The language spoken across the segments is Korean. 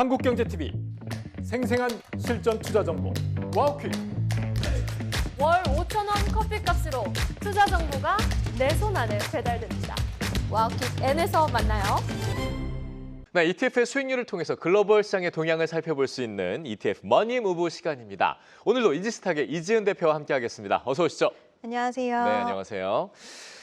한국경제TV 생생한 실전 투자 정보 와우퀴. 월 5,000원 커피값으로 투자 정보가 내 손 안에 배달됩니다. 와우킥 N에서 만나요. 네, ETF의 수익률을 통해서 글로벌 시장의 동향을 살펴볼 수 있는 ETF 머니 무브 시간입니다. 오늘도 이지스탁의 이지은 대표와 함께하겠습니다. 어서 오시죠. 안녕하세요. 네, 안녕하세요.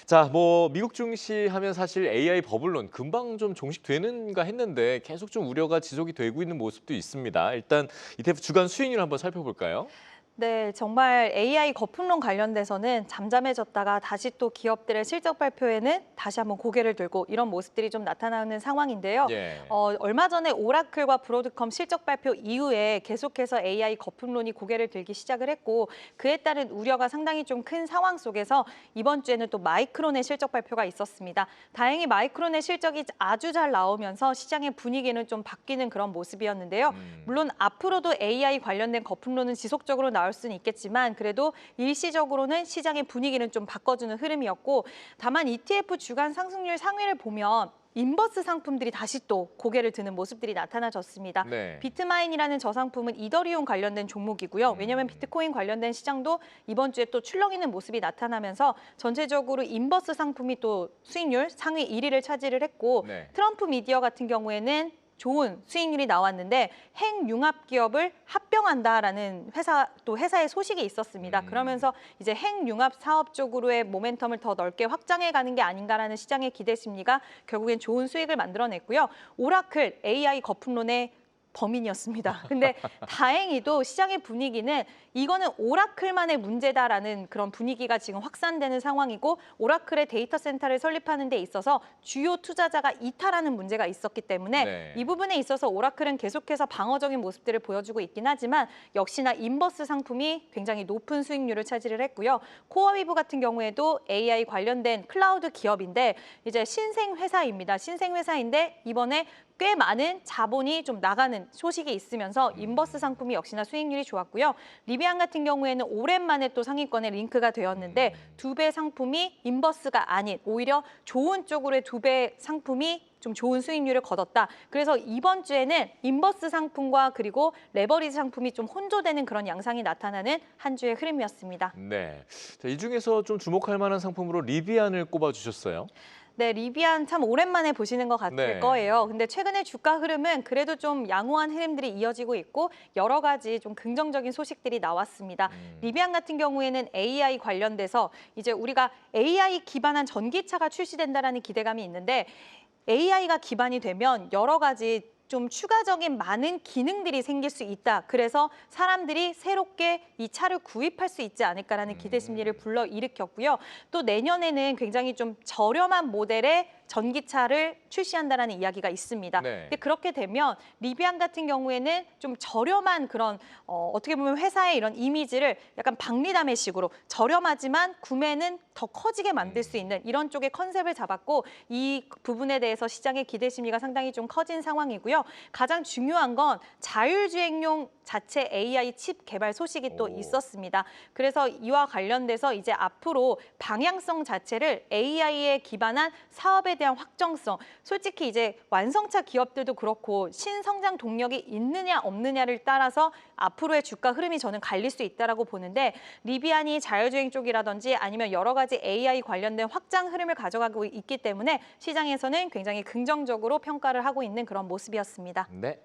자, 미국 증시 하면 사실 AI 버블론 금방 좀 종식되는가 했는데 계속 좀 우려가 지속이 되고 있는 모습도 있습니다. 일단 ETF 주간 수익률 한번 살펴볼까요? 네, 정말 AI 거품론 관련돼서는 잠잠해졌다가 다시 또 기업들의 실적 발표에는 다시 한번 고개를 들고 이런 모습들이 좀 나타나는 상황인데요. 예. 얼마 전에 오라클과 브로드컴 실적 발표 이후에 계속해서 AI 거품론이 고개를 들기 시작을 했고 그에 따른 우려가 상당히 좀 큰 상황 속에서 이번 주에는 또 마이크론의 실적 발표가 있었습니다. 다행히 마이크론의 실적이 아주 잘 나오면서 시장의 분위기는 좀 바뀌는 그런 모습이었는데요. 물론 앞으로도 AI 관련된 거품론은 지속적으로 나올 수는 있겠지만 그래도 일시적으로는 시장의 분위기는 좀 바꿔주는 흐름이었고 다만 ETF 주간 상승률 상위를 보면 인버스 상품들이 다시 또 고개를 드는 모습들이 나타나졌습니다. 네. 비트마인이라는 저 상품은 이더리움 관련된 종목이고요. 왜냐하면 비트코인 관련된 시장도 이번 주에 또 출렁이는 모습이 나타나면서 전체적으로 인버스 상품이 또 수익률 상위 1위를 차지를 했고 네. 트럼프 미디어 같은 경우에는 좋은 수익률이 나왔는데 핵융합 기업을 합병한다라는 회사의 소식이 있었습니다. 그러면서 이제 핵융합 사업 쪽으로의 모멘텀을 더 넓게 확장해 가는 게 아닌가라는 시장의 기대 심리가 결국엔 좋은 수익을 만들어냈고요. 오라클 AI 거품론의 범인이었습니다. 근데 다행히도 시장의 분위기는 이거는 오라클만의 문제다라는 그런 분위기가 지금 확산되는 상황이고 오라클의 데이터 센터를 설립하는 데 있어서 주요 투자자가 이탈하는 문제가 있었기 때문에 네. 이 부분에 있어서 오라클은 계속해서 방어적인 모습들을 보여주고 있긴 하지만 역시나 인버스 상품이 굉장히 높은 수익률을 차지를 했고요. 코어위브 같은 경우에도 AI 관련된 클라우드 기업인데 이제 신생 회사입니다. 신생 회사인데 이번에 꽤 많은 자본이 좀 나가는 소식이 있으면서 인버스 상품이 역시나 수익률이 좋았고요. 리비안 같은 경우에는 오랜만에 또 상위권에 링크가 되었는데 두 배 상품이 인버스가 아닌 오히려 좋은 쪽으로의 두 배 상품이 좀 좋은 수익률을 거뒀다. 그래서 이번 주에는 인버스 상품과 그리고 레버리지 상품이 좀 혼조되는 그런 양상이 나타나는 한 주의 흐름이었습니다. 네. 자, 이 중에서 좀 주목할 만한 상품으로 리비안을 꼽아주셨어요. 네, 리비안 참 오랜만에 보시는 것 같을 네. 거예요. 근데 최근에 주가 흐름은 그래도 좀 양호한 흐름들이 이어지고 있고 여러 가지 좀 긍정적인 소식들이 나왔습니다. 리비안 같은 경우에는 AI 관련돼서 이제 우리가 AI 기반한 전기차가 출시된다라는 기대감이 있는데 AI가 기반이 되면 여러 가지 좀 추가적인 많은 기능들이 생길 수 있다. 그래서 사람들이 새롭게 이 차를 구입할 수 있지 않을까라는 기대 심리를 불러일으켰고요. 또 내년에는 굉장히 좀 저렴한 모델의 전기차를 출시한다라는 이야기가 있습니다. 네. 근데 그렇게 되면 리비안 같은 경우에는 좀 저렴한 그런 어떻게 보면 회사의 이런 이미지를 약간 박리담회식으로 저렴하지만 구매는 더 커지게 만들 수 있는 이런 쪽의 컨셉을 잡았고 이 부분에 대해서 시장의 기대 심리가 상당히 좀 커진 상황이고요. 가장 중요한 건 자율주행용 자체 AI 칩 개발 소식이 또 있었습니다. 그래서 이와 관련돼서 이제 앞으로 방향성 자체를 AI에 기반한 사업에 대한 확정성, 솔직히 이제 완성차 기업들도 그렇고 신성장 동력이 있느냐 없느냐를 따라서 앞으로의 주가 흐름이 저는 갈릴 수 있다라고 보는데 리비안이 자율주행 쪽이라든지 아니면 여러 가지 AI 관련된 확장 흐름을 가져가고 있기 때문에 시장에서는 굉장히 긍정적으로 평가를 하고 있는 그런 모습이었습니다. 네.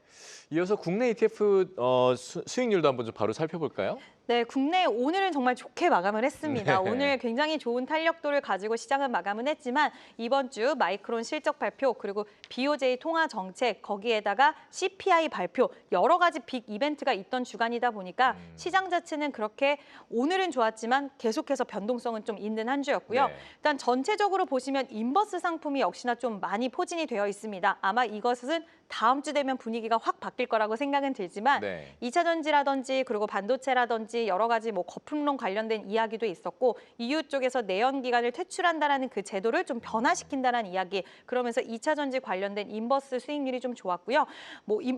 이어서 국내 ETF 수익률도 한번 좀 바로 살펴볼까요? 네, 국내 오늘은 정말 좋게 마감을 했습니다. 네. 오늘 굉장히 좋은 탄력도를 가지고 시장은 마감은 했지만 이번 주 마이크론 실적 발표 그리고 BOJ 통화 정책 거기에다가 CPI 발표 여러 가지 빅 이벤트가 있던 주간이다 보니까 시장 자체는 그렇게 오늘은 좋았지만 계속해서 변동성은 좀 있는 한 주였고요. 네. 일단 전체적으로 보시면 인버스 상품이 역시나 좀 많이 포진이 되어 있습니다. 아마 이것은 다음 주 되면 분위기가 확 바뀔 거라고 생각은 들지만 네. 2차 전지라든지 그리고 반도체라든지 여러 가지 거품론 관련된 이야기도 있었고 EU 쪽에서 내연기관을 퇴출한다라는 그 제도를 좀 변화시킨다는 이야기 그러면서 2차 전지 관련된 인버스 수익률이 좀 좋았고요.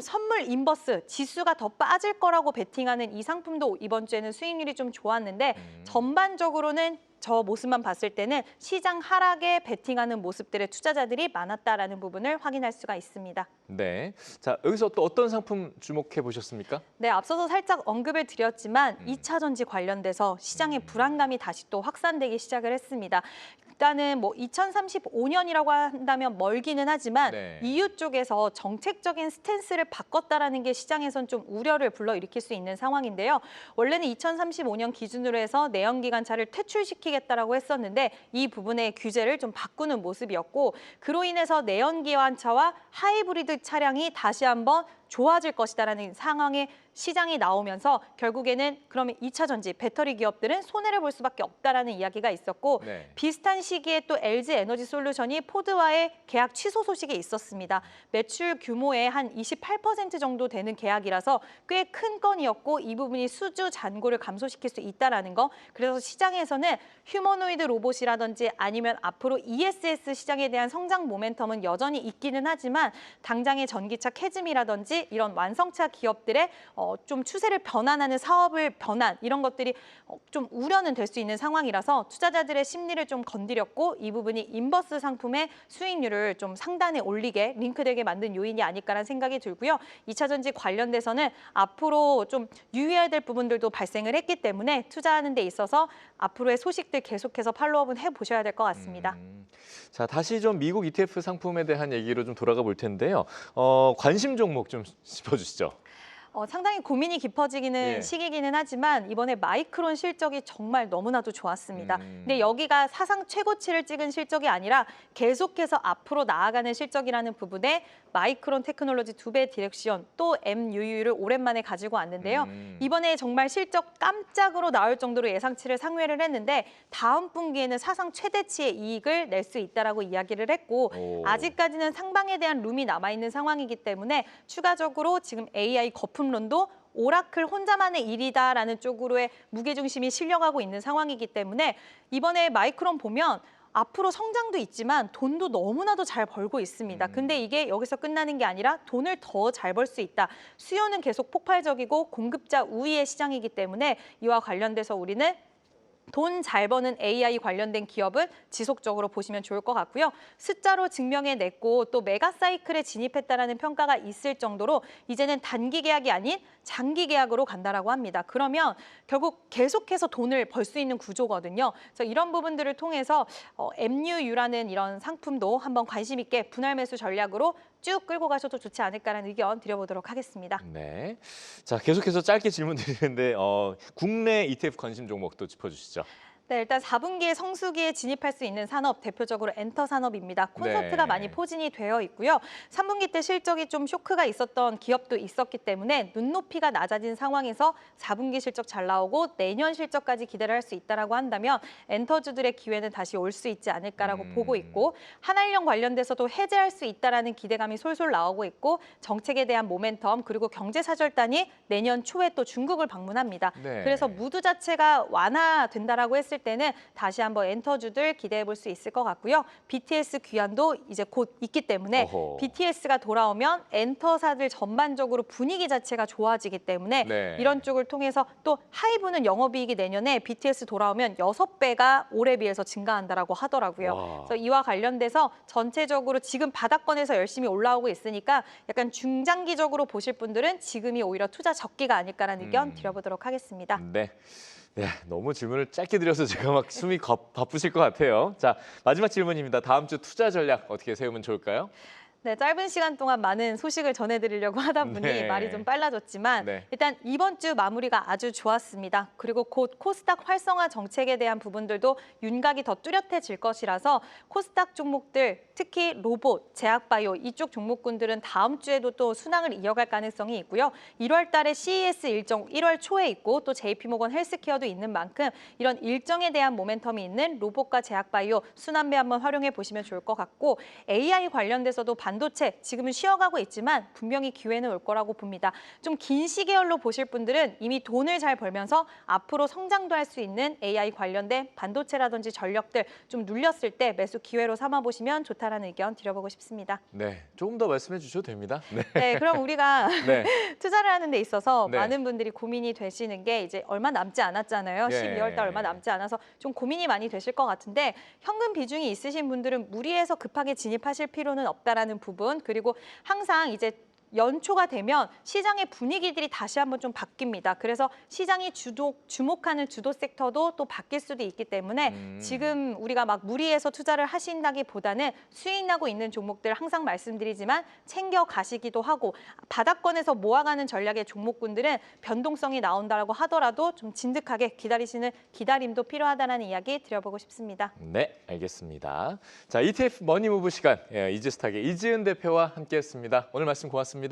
선물 인버스 지수가 더 빠질 거라고 베팅하는 이 상품도 이번 주에는 수익률이 좀 좋았는데 전반적으로는 저 모습만 봤을 때는 시장 하락에 베팅하는 모습들의 투자자들이 많았다라는 부분을 확인할 수가 있습니다. 네. 자, 여기서 또 어떤 상품 주목해 보셨습니까? 네, 앞서서 살짝 언급을 드렸지만 2차 전지 관련돼서 시장의 불안감이 다시 또 확산되기 시작을 했습니다. 일단은 뭐 2035년이라고 한다면 멀기는 하지만 네. EU 쪽에서 정책적인 스탠스를 바꿨다라는 게 시장에선 좀 우려를 불러일으킬 수 있는 상황인데요. 원래는 2035년 기준으로 해서 내연기관차를 퇴출시키겠다라고 했었는데 이 부분의 규제를 좀 바꾸는 모습이었고 그로 인해서 내연기관차와 하이브리드 차량이 다시 한번 좋아질 것이다라는 상황에 시장이 나오면서 결국에는 그러면 2차 전지 배터리 기업들은 손해를 볼 수밖에 없다라는 이야기가 있었고 네. 비슷한 시기에 또 LG 에너지 솔루션이 포드와의 계약 취소 소식이 있었습니다. 매출 규모의 한 28% 정도 되는 계약이라서 꽤 큰 건이었고 이 부분이 수주 잔고를 감소시킬 수 있다라는 거. 그래서 시장에서는 휴머노이드 로봇이라든지 아니면 앞으로 ESS 시장에 대한 성장 모멘텀은 여전히 있기는 하지만 당장의 전기차 캐즘이라든지 이런 완성차 기업들의 좀 추세를 변환하는 사업을 변환 이런 것들이 좀 우려는 될 수 있는 상황이라서 투자자들의 심리를 좀 건드렸고 이 부분이 인버스 상품의 수익률을 좀 상단에 올리게 링크되게 만든 요인이 아닐까라는 생각이 들고요. 2차 전지 관련돼서는 앞으로 좀 유의해야 될 부분들도 발생을 했기 때문에 투자하는 데 있어서 앞으로의 소식들 계속해서 팔로우업은 해보셔야 될 것 같습니다. 자, 다시 좀 미국 ETF 상품에 대한 얘기로 좀 돌아가 볼 텐데요. 관심 종목 좀 짚어주시죠. 상당히 고민이 깊어지기는 예. 시기이기는 하지만 이번에 마이크론 실적이 정말 너무나도 좋았습니다. 근데 여기가 사상 최고치를 찍은 실적이 아니라 계속해서 앞으로 나아가는 실적이라는 부분에 마이크론 테크놀로지 2배 디렉션 또 MUU를 오랜만에 가지고 왔는데요. 이번에 정말 실적 깜짝으로 나올 정도로 예상치를 상회를 했는데 다음 분기에는 사상 최대치의 이익을 낼 수 있다라고 이야기를 했고 오. 아직까지는 상방에 대한 룸이 남아있는 상황이기 때문에 추가적으로 지금 AI 거품론도 오라클 혼자만의 일이다라는 쪽으로의 무게중심이 실려가고 있는 상황이기 때문에 이번에 마이크론 보면 앞으로 성장도 있지만 돈도 너무나도 잘 벌고 있습니다. 근데 이게 여기서 끝나는 게 아니라 돈을 더 잘 벌 수 있다. 수요는 계속 폭발적이고 공급자 우위의 시장이기 때문에 이와 관련돼서 우리는 돈 잘 버는 AI 관련된 기업은 지속적으로 보시면 좋을 것 같고요. 숫자로 증명해냈고 또 메가 사이클에 진입했다라는 평가가 있을 정도로 이제는 단기 계약이 아닌 장기 계약으로 간다라고 합니다. 그러면 결국 계속해서 돈을 벌 수 있는 구조거든요. 그래서 이런 부분들을 통해서 MUU라는 이런 상품도 한번 관심 있게 분할 매수 전략으로 쭉 끌고 가셔도 좋지 않을까라는 의견 드려보도록 하겠습니다. 네. 자, 계속해서 짧게 질문 드리는데 국내 ETF 관심 종목도 짚어주시죠. 네, 일단 4분기에 성수기에 진입할 수 있는 산업, 대표적으로 엔터 산업입니다. 콘서트가 네. 많이 포진이 되어 있고요. 3분기 때 실적이 좀 쇼크가 있었던 기업도 있었기 때문에 눈높이가 낮아진 상황에서 4분기 실적 잘 나오고 내년 실적까지 기대를 할 수 있다라고 한다면 엔터주들의 기회는 다시 올 수 있지 않을까라고 보고 있고 한한령 관련돼서도 해제할 수 있다라는 기대감이 솔솔 나오고 있고 정책에 대한 모멘텀 그리고 경제사절단이 내년 초에 또 중국을 방문합니다. 네. 그래서 무드 자체가 완화된다라고 했을 때는 다시 한번 엔터주들 기대해 볼 수 있을 것 같고요. BTS 귀환도 이제 곧 있기 때문에 어허. BTS가 돌아오면 엔터사들 전반적으로 분위기 자체가 좋아지기 때문에 네. 이런 쪽을 통해서 또 하이브는 영업이익이 내년에 BTS 돌아오면 6배가 올해 비해서 증가한다라고 하더라고요. 와. 그래서 이와 관련돼서 전체적으로 지금 바닥권에서 열심히 올라오고 있으니까 약간 중장기적으로 보실 분들은 지금이 오히려 투자 적기가 아닐까라는 의견 드려보도록 하겠습니다. 네. 네, 너무 질문을 짧게 드려서 제가 막 숨이 바쁘실 것 같아요. 자, 마지막 질문입니다. 다음 주 투자 전략 어떻게 세우면 좋을까요? 네, 짧은 시간 동안 많은 소식을 전해드리려고 하다 보니 네. 말이 좀 빨라졌지만 네. 일단 이번 주 마무리가 아주 좋았습니다. 그리고 곧 코스닥 활성화 정책에 대한 부분들도 윤곽이 더 뚜렷해질 것이라서 코스닥 종목들 특히 로봇, 제약바이오 이쪽 종목군들은 다음 주에도 또 순항을 이어갈 가능성이 있고요. 1월 달에 CES 일정 1월 초에 있고 또 JP모건 헬스케어도 있는 만큼 이런 일정에 대한 모멘텀이 있는 로봇과 제약바이오 순환배 한번 활용해 보시면 좋을 것 같고 AI 관련돼서도 반도체 지금은 쉬어가고 있지만 분명히 기회는 올 거라고 봅니다. 좀 긴 시계열로 보실 분들은 이미 돈을 잘 벌면서 앞으로 성장도 할 수 있는 AI 관련된 반도체라든지 전력들 좀 눌렸을 때 매수 기회로 삼아보시면 좋다라는 의견 드려보고 싶습니다. 네, 조금 더 말씀해 주셔도 됩니다. 네. 네, 그럼 우리가 네. 투자를 하는 데 있어서 네. 많은 분들이 고민이 되시는 게 이제 얼마 남지 않았잖아요. 예. 12월 달 얼마 남지 않아서 좀 고민이 많이 되실 것 같은데 현금 비중이 있으신 분들은 무리해서 급하게 진입하실 필요는 없다라는 부분, 그리고 항상 이제 연초가 되면 시장의 분위기들이 다시 한번 좀 바뀝니다. 그래서 시장이 주목하는 주도 섹터도 또 바뀔 수도 있기 때문에 지금 우리가 막 무리해서 투자를 하신다기보다는 수익 나고 있는 종목들 항상 말씀드리지만 챙겨 가시기도 하고, 바닥권에서 모아가는 전략의 종목군들은 변동성이 나온다고 하더라도 좀 진득하게 기다리시는 기다림도 필요하다는 이야기 드려보고 싶습니다. 네, 알겠습니다. 자, ETF 머니무브 시간 이지스탁의 이지은 대표와 함께했습니다. 오늘 말씀 고맙습니다.